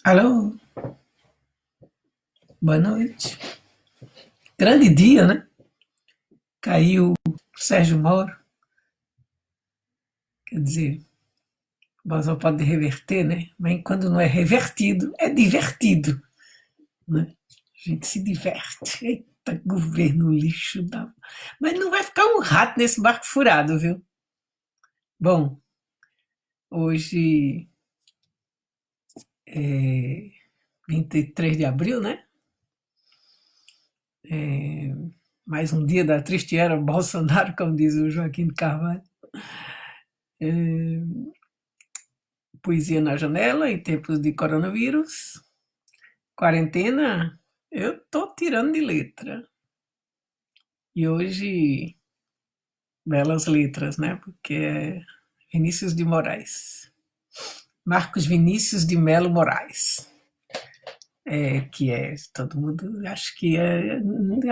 Alô, boa noite. Grande dia, né? Caiu Sérgio Moro, quer dizer, o Boswell pode reverter, né? Mas quando não é revertido, é divertido, né? A gente se diverte. Eita, governo lixo da. Mas não vai ficar um rato nesse barco furado, viu? Bom, hoje é 23 de abril, né? É mais um dia da triste era Bolsonaro, como diz o Joaquim de Carvalho. É, poesia na janela em tempos de coronavírus. Quarentena, eu tô tirando de letra. E hoje, belas letras, né? Porque é Vinícius de Moraes. Marcos Vinícius de Melo Moraes. Que é, todo mundo, acho que é.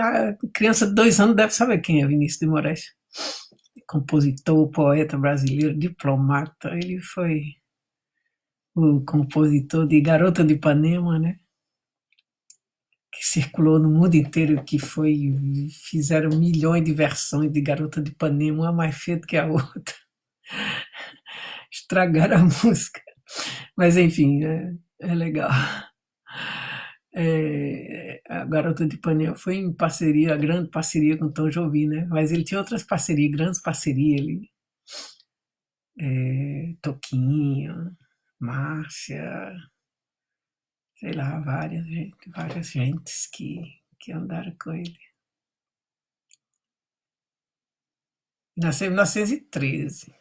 A criança de 2 anos deve saber quem é Vinícius de Moraes. Compositor, poeta brasileiro, diplomata. Ele foi o compositor de Garota de Ipanema, né? Que circulou no mundo inteiro, que foi, fizeram milhões de versões de Garota de Ipanema, uma mais feia do que a outra, estragaram a música, mas enfim, é legal. A Garota de Ipanema foi em parceria, grande parceria com Tom Jobim, né? Mas ele tinha outras parcerias, grandes parcerias, ele, Toquinho, Márcia, sei lá, várias gentes que andaram com ele. Nasceu em 1913.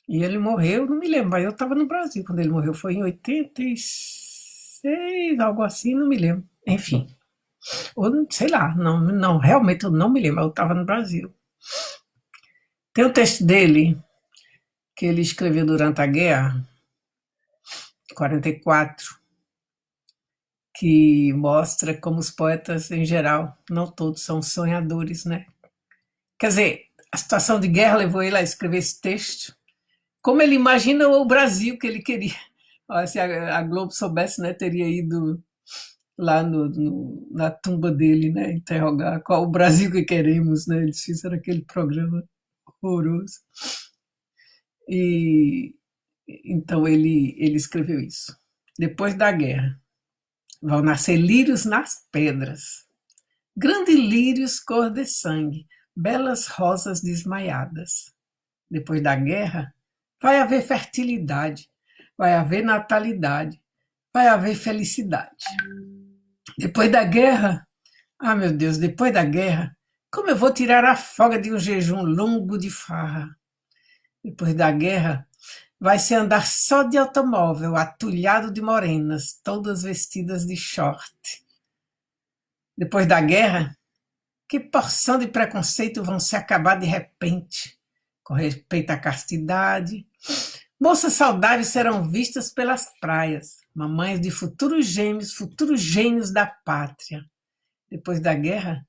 E ele morreu, não me lembro, mas eu estava no Brasil quando ele morreu. Foi em 86, algo assim, não me lembro. Enfim, ou sei lá, não, realmente eu não me lembro, eu estava no Brasil. Tem um texto dele que ele escreveu durante a guerra, 44, que mostra como os poetas em geral, não todos, são sonhadores, né? Quer dizer, a situação de guerra levou ele a escrever esse texto. Como ele imagina o Brasil que ele queria. Se a Globo soubesse, né, teria ido lá na tumba dele, né, interrogar qual o Brasil que queremos, né? Eles fizeram aquele programa horroroso. E então ele escreveu isso. Depois da guerra, vão nascer lírios nas pedras, grandes lírios cor de sangue, belas rosas desmaiadas. Depois da guerra, vai haver fertilidade, vai haver natalidade, vai haver felicidade. Depois da guerra, ah, meu Deus, depois da guerra, como eu vou tirar a folga de um jejum longo de farra? Depois da guerra, vai se andar só de automóvel, atulhado de morenas, todas vestidas de short. Depois da guerra, que porção de preconceito vão se acabar de repente, com respeito à castidade. Moças saudáveis serão vistas pelas praias, mamães de futuros gênios da pátria. Depois da guerra,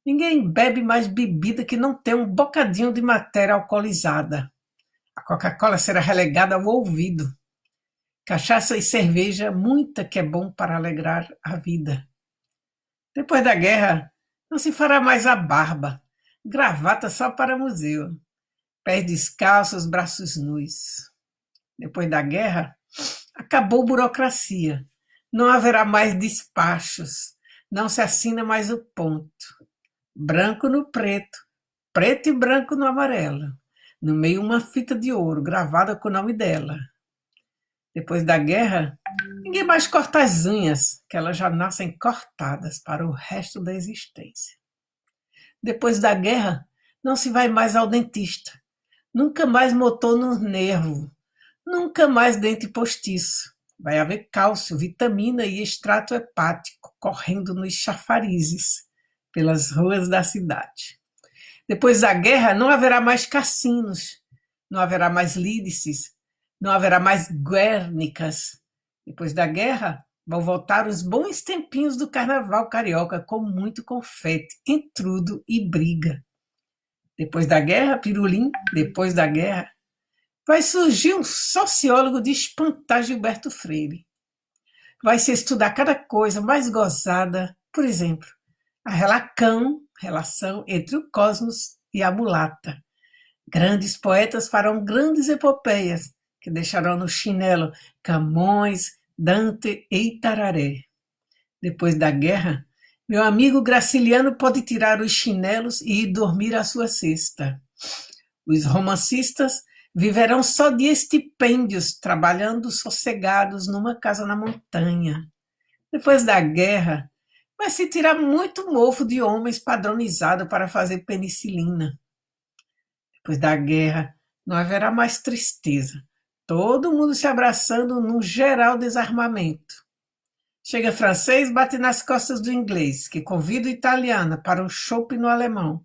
ninguém bebe mais bebida que não tenha um bocadinho de matéria alcoolizada. A Coca-Cola será relegada ao ouvido. Cachaça e cerveja, muita que é bom para alegrar a vida. Depois da guerra, não se fará mais a barba, gravata só para museu, pés descalços, braços nus. Depois da guerra, acabou burocracia, não haverá mais despachos, não se assina mais o ponto. Branco no preto, preto e branco no amarelo. No meio uma fita de ouro gravada com o nome dela. Depois da guerra, ninguém mais corta as unhas, que elas já nascem cortadas para o resto da existência. Depois da guerra, não se vai mais ao dentista. Nunca mais motor no nervo. Nunca mais dente postiço. Vai haver cálcio, vitamina e extrato hepático correndo nos chafarizes pelas ruas da cidade. Depois da guerra, não haverá mais cassinos, não haverá mais lídices, não haverá mais guernicas. Depois da guerra, vão voltar os bons tempinhos do carnaval carioca, com muito confete, entrudo e briga. Depois da guerra, pirulim, depois da guerra, vai surgir um sociólogo de espantar Gilberto Freire. vai se estudar cada coisa mais gozada, por exemplo, a relação entre o cosmos e a mulata. Grandes poetas farão grandes epopeias, que deixarão no chinelo Camões, Dante e Itararé. Depois da guerra, meu amigo Graciliano pode tirar os chinelos e ir dormir à sua cesta. Os romancistas viverão só de estipêndios, trabalhando sossegados numa casa na montanha. Depois da guerra, vai se tirar muito mofo de homens padronizados para fazer penicilina. Depois da guerra, não haverá mais tristeza. Todo mundo se abraçando num geral desarmamento. Chega francês, bate nas costas do inglês, que convida o italiano para um chopp no alemão.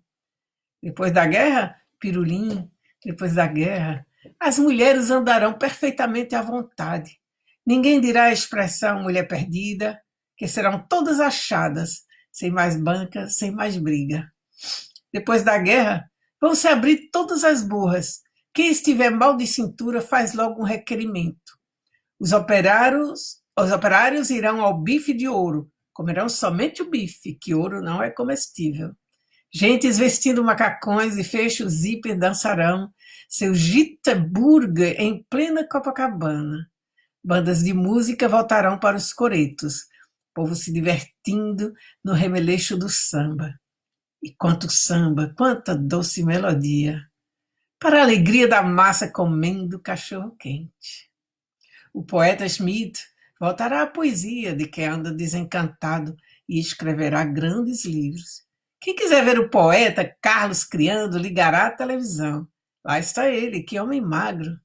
Depois da guerra, pirulim. Depois da guerra, as mulheres andarão perfeitamente à vontade. Ninguém dirá a expressão mulher perdida, que serão todas achadas, sem mais banca, sem mais briga. Depois da guerra, vão se abrir todas as burras. Quem estiver mal de cintura faz logo um requerimento. Os operários irão ao bife de ouro, comerão somente o bife, que ouro não é comestível. Gentes vestindo macacões e fechos zíper dançarão seu Jitterburger em plena Copacabana. Bandas de música voltarão para os coretos, povo se divertindo no remeleixo do samba. E quanto samba, quanta doce melodia, para a alegria da massa comendo cachorro-quente. O poeta Schmidt voltará à poesia de quem anda desencantado e escreverá grandes livros. Quem quiser ver o poeta Carlos criando, ligará à televisão. Lá está ele, que homem magro.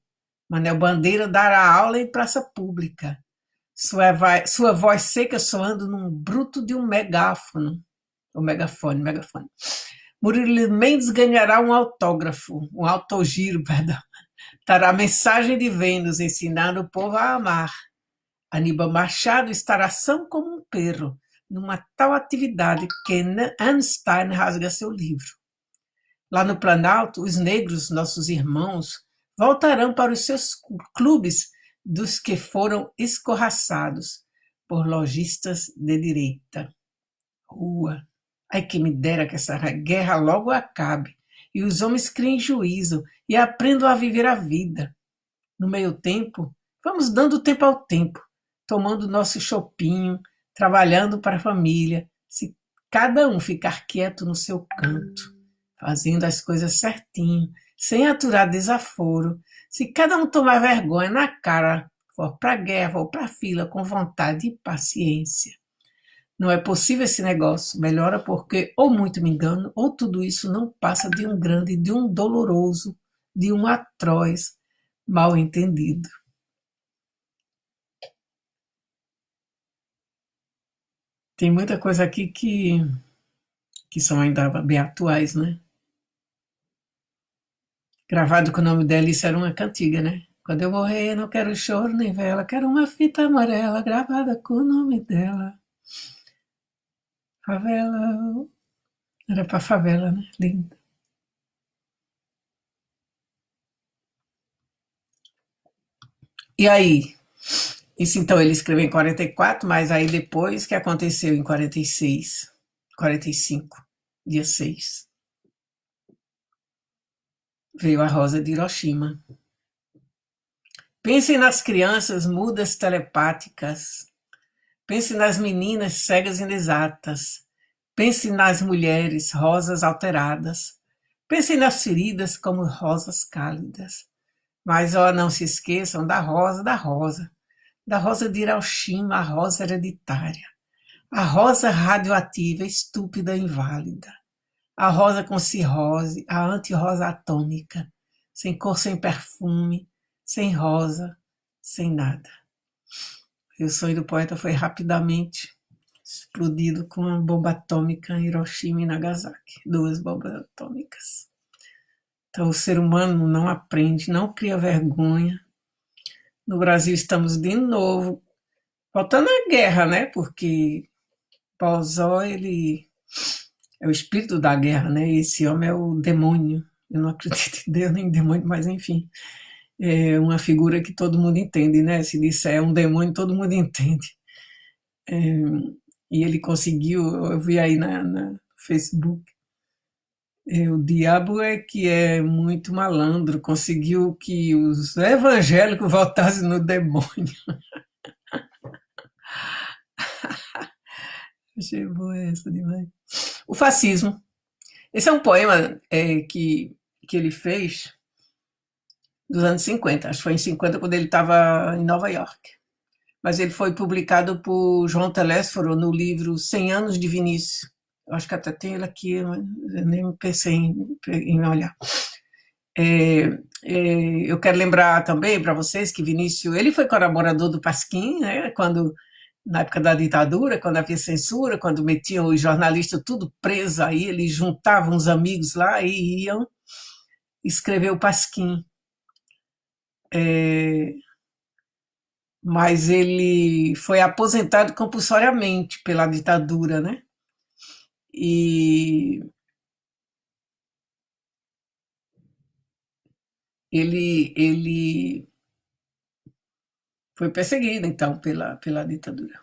Manel Bandeira dará aula em praça pública. Sua voz seca soando num bruto de um megafone. Murilo Mendes ganhará um autogiro, perdão. Dará mensagem de Vênus ensinando o povo a amar. Aníbal Machado estará são como um perro, numa tal atividade que Einstein rasga seu livro. Lá no Planalto, os negros, nossos irmãos, voltarão para os seus clubes dos que foram escorraçados por lojistas de direita. Rua. Ai, que me dera que essa guerra logo acabe e os homens criem juízo e aprendam a viver a vida. No meio tempo, vamos dando tempo ao tempo, tomando nosso chopinho, trabalhando para a família, se cada um ficar quieto no seu canto, fazendo as coisas certinho, sem aturar desaforo, se cada um tomar vergonha na cara, for para a guerra ou para a fila com vontade e paciência. Não é possível esse negócio, melhora porque ou muito me engano, ou tudo isso não passa de um grande, de um doloroso, de um atroz mal entendido. Tem muita coisa aqui que são ainda bem atuais, né? Gravado com o nome dela, isso era uma cantiga, né? Quando eu morrer, não quero choro nem vela, quero uma fita amarela gravada com o nome dela. Favela. Era pra favela, né? Lindo. E aí? Isso então ele escreveu em 44, mas aí depois que aconteceu em 46, 45, dia 6. Veio a Rosa de Hiroshima. Pensem nas crianças mudas telepáticas. Pense nas meninas cegas inexatas. Pense nas mulheres rosas alteradas. Pense nas feridas como rosas cálidas. Mas, ó, não se esqueçam da rosa, da rosa de Hiroshima, a rosa hereditária, a rosa radioativa, estúpida e inválida, a rosa com cirrose, a anti-rosa atômica, sem cor, sem perfume, sem rosa, sem nada. E o sonho do poeta foi rapidamente explodido com uma bomba atômica em Hiroshima e Nagasaki, 2 bombas atômicas. Então o ser humano não aprende, não cria vergonha. No Brasil estamos de novo voltando à guerra, né? Porque Pausó, ele é o espírito da guerra, né? E esse homem é o demônio. Eu não acredito em Deus nem em demônio, mas enfim, é uma figura que todo mundo entende, né? Se disser é um demônio, todo mundo entende. E ele conseguiu, eu vi aí na Facebook, o diabo é que é muito malandro, conseguiu que os evangélicos votassem no demônio. Achei boa essa demais. O fascismo. Esse é um poema que ele fez dos anos 50, acho que foi em 50 quando ele estava em Nova York. Mas ele foi publicado por João Telésforo no livro 100 anos de Vinícius. Eu acho que até tem ele aqui, mas eu nem pensei em olhar. Eu quero lembrar também para vocês que Vinícius, ele foi colaborador do Pasquim, né, quando na época da ditadura, quando havia censura, quando metiam os jornalistas tudo preso aí, eles juntavam os amigos lá e iam escrever o Pasquim. Mas ele foi aposentado compulsoriamente pela ditadura, né? E ele foi perseguido, então, pela ditadura.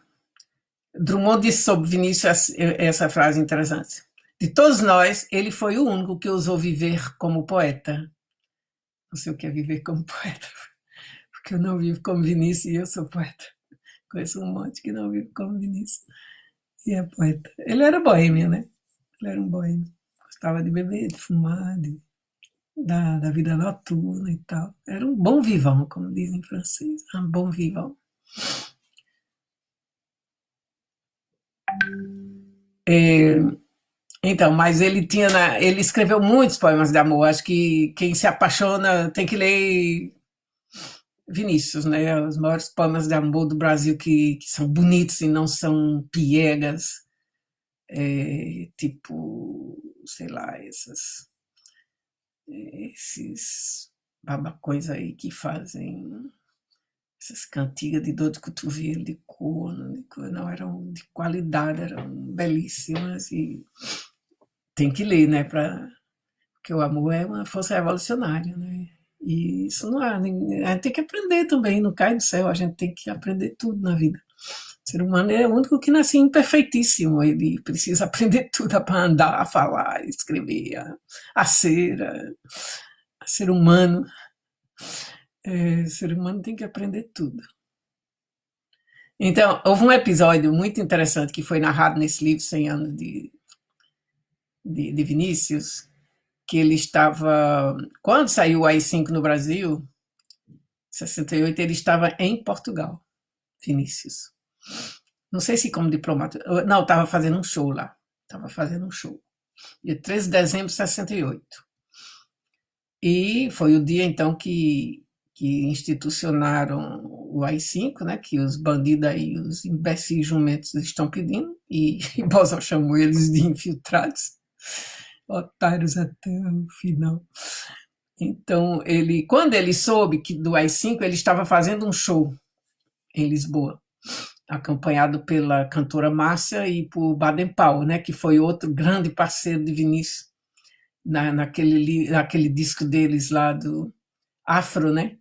Drummond disse sobre Vinícius essa frase interessante. De todos nós, ele foi o único que ousou viver como poeta. Não sei o que é viver como poeta, porque eu não vivo como Vinícius e eu sou poeta. Conheço um monte que não vive como Vinícius e é poeta. Ele era boêmio, né? Ele era um boêmio. Gostava de beber, de fumar, da vida noturna e tal. Era um bom vivant, como dizem em francês. Um bom vivant. Então, mas ele escreveu muitos poemas de amor. Acho que quem se apaixona tem que ler Vinícius, né? Os maiores poemas de amor do Brasil que são bonitos e não são piegas, tipo, sei lá, esses babacões aí que fazem essas cantigas de dor de cotovelo, de corno, não eram de qualidade, eram belíssimas e tem que ler, né? Porque o amor é uma força revolucionária, né? E isso não é. A gente tem que aprender também, não cai do céu, a gente tem que aprender tudo na vida. O ser humano é o único que nasce imperfeitíssimo, ele precisa aprender tudo para andar, a falar, escrever, a ser, a ser humano. O ser humano tem que aprender tudo. Então, houve um episódio muito interessante que foi narrado nesse livro 100 anos de Vinícius, que ele estava. Quando saiu o AI-5 no Brasil, em 68, ele estava em Portugal, Vinícius. Não sei se como diplomata. Não, estava fazendo um show lá. Estava fazendo um show. Dia 13 de dezembro de 68. E foi o dia, então, que institucionaram o AI-5, né, que os bandidos aí, os imbecis jumentos estão pedindo, e Boswell chamou eles de infiltrados, otários até o final. Então, quando ele soube que do AI-5, ele estava fazendo um show em Lisboa, acompanhado pela cantora Márcia e por Baden Powell, né, que foi outro grande parceiro de Vinícius naquele disco deles lá do Afro, né?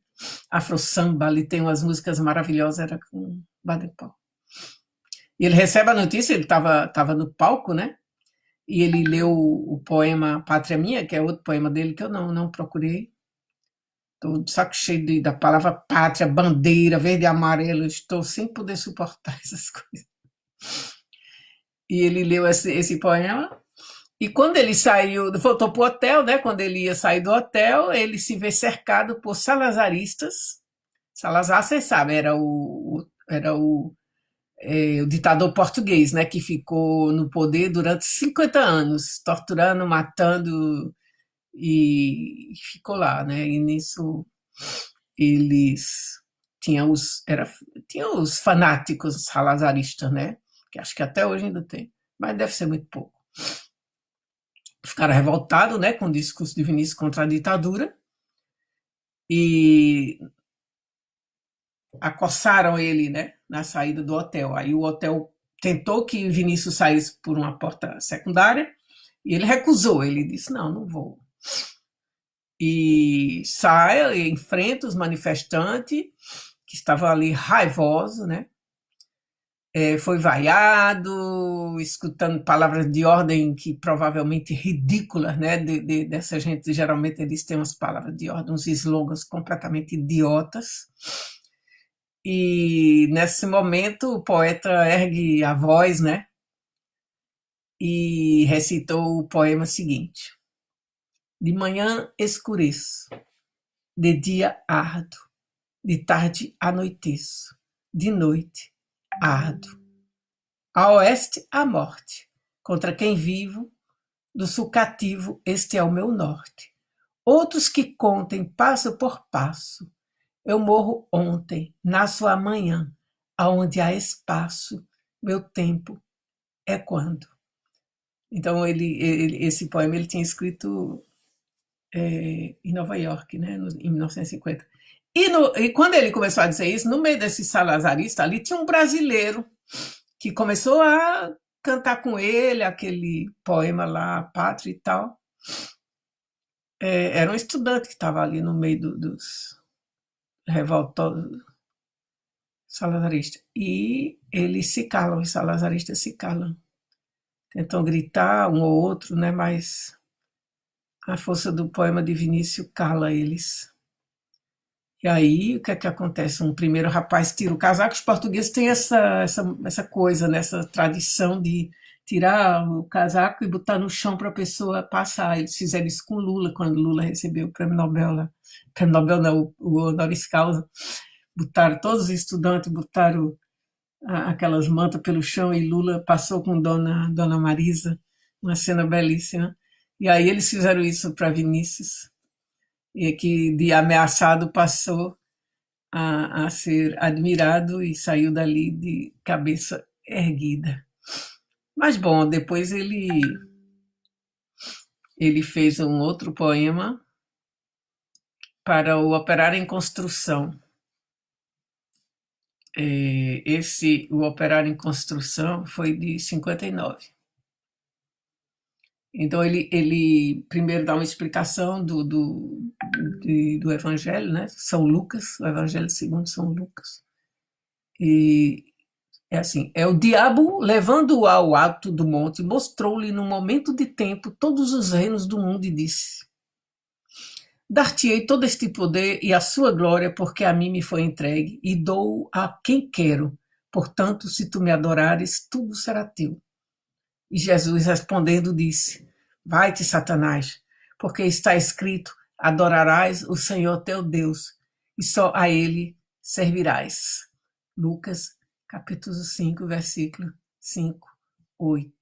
Afro Samba, ali tem umas músicas maravilhosas, era com Baden Powell. E ele recebe a notícia, ele estava no palco, né? E ele leu o poema Pátria Minha, que é outro poema dele que eu não procurei. Estou de saco cheio da palavra pátria, bandeira, verde e amarelo, estou sem poder suportar essas coisas. E ele leu esse poema, e quando ele saiu, voltou para o hotel, né? Quando ele ia sair do hotel, ele se vê cercado por salazaristas. Salazar, vocês sabem, era o ditador português, né? Que ficou no poder durante 50 anos, torturando, matando, e ficou lá, né? E nisso eles tinham os fanáticos salazaristas, né? Que acho que até hoje ainda tem, mas deve ser muito pouco. Ficaram revoltados, né, com o discurso de Vinícius contra a ditadura e acossaram ele, né, na saída do hotel. Aí o hotel tentou que Vinícius saísse por uma porta secundária e ele recusou. Ele disse: não vou. E sai e enfrenta os manifestantes que estavam ali raivosos, né? foi vaiado, escutando palavras de ordem que provavelmente ridículas, né? Dessa gente, geralmente eles têm umas palavras de ordem, uns slogans completamente idiotas. E nesse momento o poeta ergue a voz, né? E recitou o poema seguinte: de manhã escureço, de dia ardo, de tarde anoiteço, de noite ardo. A oeste, a morte. Contra quem vivo, do sul cativo, este é o meu norte. Outros que contem passo por passo. Eu morro ontem, nasço amanhã, aonde há espaço, meu tempo é quando. Então, esse poema ele tinha escrito em Nova York, né, em 1950. E quando ele começou a dizer isso, no meio desse salazarista ali, tinha um brasileiro que começou a cantar com ele aquele poema lá, Pátria e tal. Era um estudante que estava ali no meio dos revoltosos salazaristas. E eles se calam, os salazaristas se calam. Tentam gritar um ou outro, né? Mas a força do poema de Vinícius cala eles. E aí, o que é que acontece? Um primeiro rapaz tira o casaco. Os portugueses têm essa coisa, né? Essa tradição de tirar o casaco e botar no chão para a pessoa passar. Eles fizeram isso com Lula, quando Lula recebeu o prêmio Nobel, né? O prêmio Nobel não, o honoris causa. Botaram todos os estudantes, botaram aquelas mantas pelo chão e Lula passou com Dona Marisa, uma cena belíssima. E aí eles fizeram isso para Vinícius, e que de ameaçado passou a ser admirado e saiu dali de cabeça erguida. Mas, bom, depois ele fez um outro poema para o Operário em Construção. O Operário em Construção foi de 59. Então, ele primeiro dá uma explicação do Evangelho, né? São Lucas, o Evangelho segundo São Lucas. E é assim: é o diabo, levando-o ao alto do monte, mostrou-lhe num momento de tempo todos os reinos do mundo e disse: dar-te-ei todo este poder e a sua glória, porque a mim me foi entregue, e dou a quem quero. Portanto, se tu me adorares, tudo será teu. E Jesus respondendo disse: vai-te, Satanás, porque está escrito: adorarás o Senhor teu Deus, e só a ele servirás. Lucas, capítulo 5, versículo 5, 8.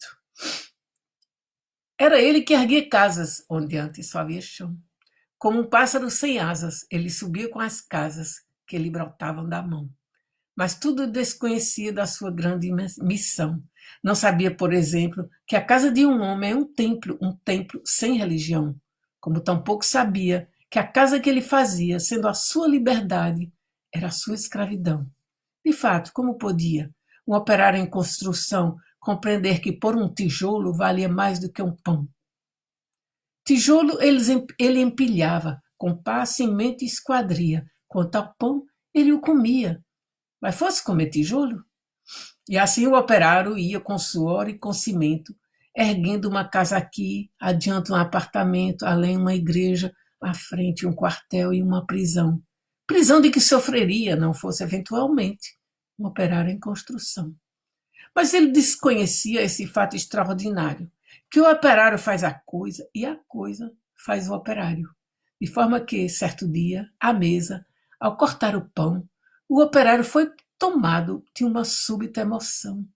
Era ele que erguia casas onde antes só havia chão. Como um pássaro sem asas, ele subia com as casas que lhe brotavam da mão. Mas tudo desconhecia da sua grande missão. Não sabia, por exemplo, que a casa de um homem é um templo sem religião. Como tampouco sabia que a casa que ele fazia, sendo a sua liberdade, era a sua escravidão. De fato, como podia um operário em construção compreender que por um tijolo valia mais do que um pão? Tijolo ele empilhava, com pá, cimento e esquadria. Quanto ao pão, ele o comia. Mas fosse comer tijolo? E assim o operário ia com suor e com cimento, erguendo uma casa aqui, adiante um apartamento, além uma igreja, à frente um quartel e uma prisão. Prisão de que sofreria, não fosse eventualmente um operário em construção. Mas ele desconhecia esse fato extraordinário, que o operário faz a coisa e a coisa faz o operário. De forma que, certo dia, à mesa, ao cortar o pão, o operário foi tomado de uma súbita emoção,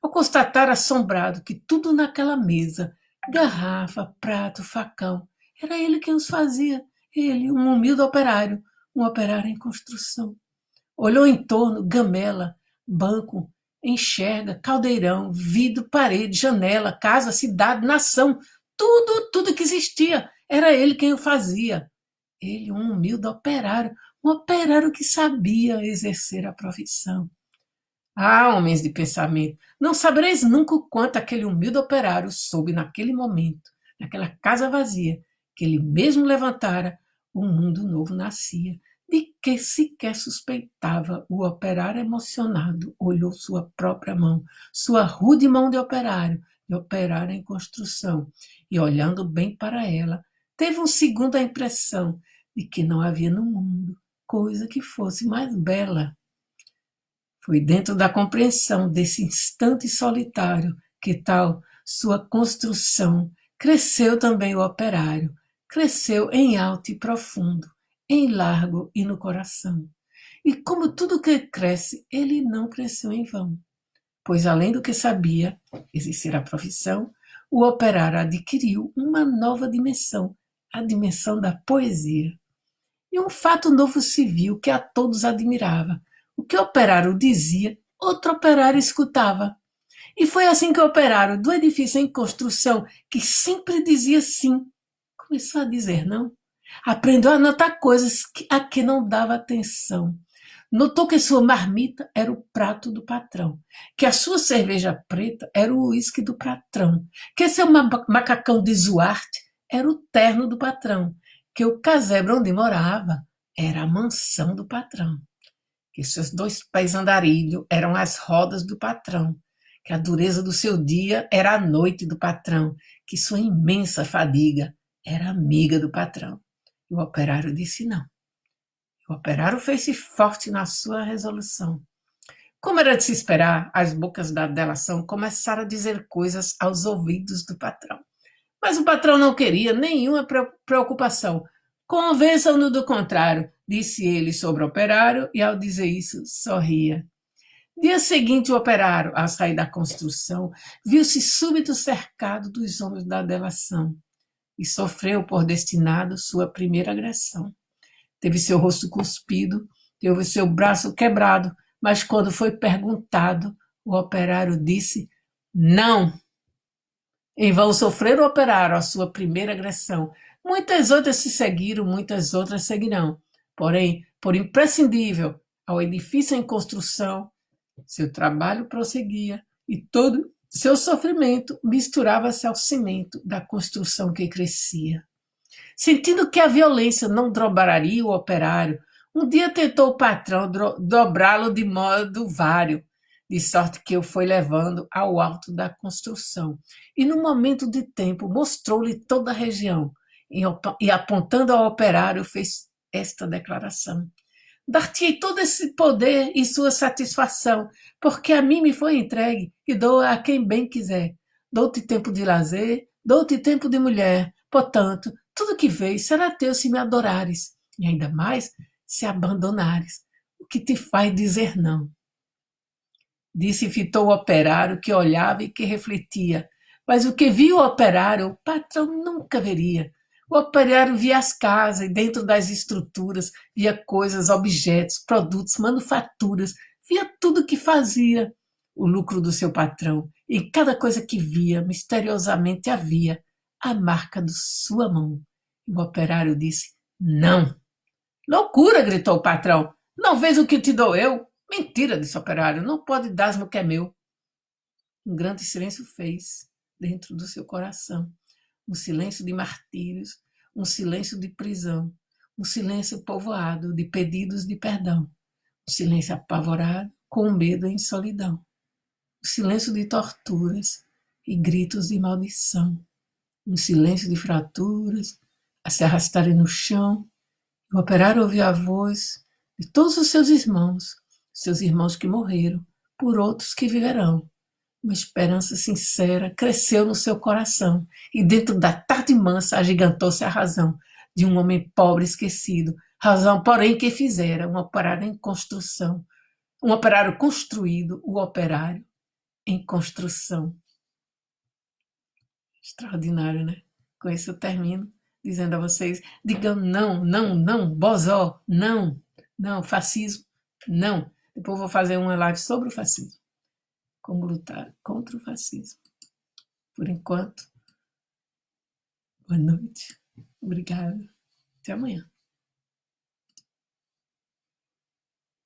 ao constatar assombrado que tudo naquela mesa, garrafa, prato, facão, era ele quem os fazia, ele, um humilde operário, um operário em construção. Olhou em torno, gamela, banco, enxerga, caldeirão, vidro, parede, janela, casa, cidade, nação, tudo que existia, era ele quem o fazia. Ele, um humilde operário, um operário que sabia exercer a profissão. Ah, homens de pensamento, não sabereis nunca o quanto aquele humilde operário soube naquele momento, naquela casa vazia, que ele mesmo levantara, um mundo novo nascia. De porque sequer suspeitava, o operário emocionado olhou sua própria mão, sua rude mão de operário em construção, e olhando bem para ela, teve um segundo a impressão de que não havia no mundo coisa que fosse mais bela. Foi dentro da compreensão desse instante solitário que tal sua construção cresceu também o operário, cresceu em alto e profundo, em largo e no coração. E como tudo que cresce, ele não cresceu em vão, pois além do que sabia exercer a profissão, o operário adquiriu uma nova dimensão, a dimensão da poesia. E um fato novo se viu que a todos admirava. O que o operário dizia, outro operário escutava. E foi assim que o operário do edifício em construção, que sempre dizia sim, começou a dizer não. Aprendeu a notar coisas a que não dava atenção. Notou que sua marmita era o prato do patrão, que a sua cerveja preta era o uísque do patrão, que seu macacão de Zuarte era o terno do patrão, que o casebre onde morava era a mansão do patrão, que seus 2 pés andarilho eram as rodas do patrão, que a dureza do seu dia era a noite do patrão, que sua imensa fadiga era amiga do patrão. E o operário disse não. O operário fez-se forte na sua resolução. Como era de se esperar, as bocas da delação começaram a dizer coisas aos ouvidos do patrão. Mas o patrão não queria nenhuma preocupação. Convençam-no do contrário, disse ele sobre o operário, e ao dizer isso, sorria. Dia seguinte, o operário, ao sair da construção, viu-se súbito cercado dos homens da delação e sofreu por destinado sua primeira agressão. Teve seu rosto cuspido, teve seu braço quebrado, mas quando foi perguntado, o operário disse não. Em vão sofrer o operário a sua primeira agressão. Muitas outras se seguiram, muitas outras seguirão. Porém, por imprescindível ao edifício em construção, seu trabalho prosseguia e todo seu sofrimento misturava-se ao cimento da construção que crescia. Sentindo que a violência não dobraria o operário, um dia tentou o patrão dobrá-lo de modo vário, de sorte que o foi levando ao alto da construção. E no momento de tempo mostrou-lhe toda a região, e apontando ao operário fez esta declaração: dar-te-ei todo esse poder e sua satisfação, porque a mim me foi entregue e dou a quem bem quiser. Dou-te tempo de lazer, dou-te tempo de mulher. Portanto, tudo que vês será teu se me adorares, e ainda mais se abandonares, o que te faz dizer não. Disse e fitou o operário, que olhava e que refletia, mas o que via o operário, o patrão nunca veria. O operário via as casas e dentro das estruturas via coisas, objetos, produtos, manufaturas, via tudo que fazia o lucro do seu patrão. E em cada coisa que via, misteriosamente havia a marca de sua mão. E o operário disse: não. Loucura, gritou o patrão. Não vês o que te dou eu? Mentira, disse o operário. Não pode dar-me o que é meu. Um grande silêncio fez dentro do seu coração. Um silêncio de martírios, um silêncio de prisão, um silêncio povoado de pedidos de perdão, um silêncio apavorado, com medo em solidão, um silêncio de torturas e gritos de maldição, um silêncio de fraturas a se arrastarem no chão. O operário ouviu a voz de todos os seus irmãos que morreram, por outros que viverão. Uma esperança sincera cresceu no seu coração, e dentro da tarde mansa agigantou-se a razão de um homem pobre e esquecido, razão, porém, que fizera um operário em construção, um operário construído, o operário em construção. Extraordinário, né? Com isso eu termino dizendo a vocês: digam não, não, não, bozó, não, não, fascismo, não. Depois eu vou fazer uma live sobre o fascismo. Como lutar contra o fascismo. Por enquanto, boa noite. Obrigada. Até amanhã.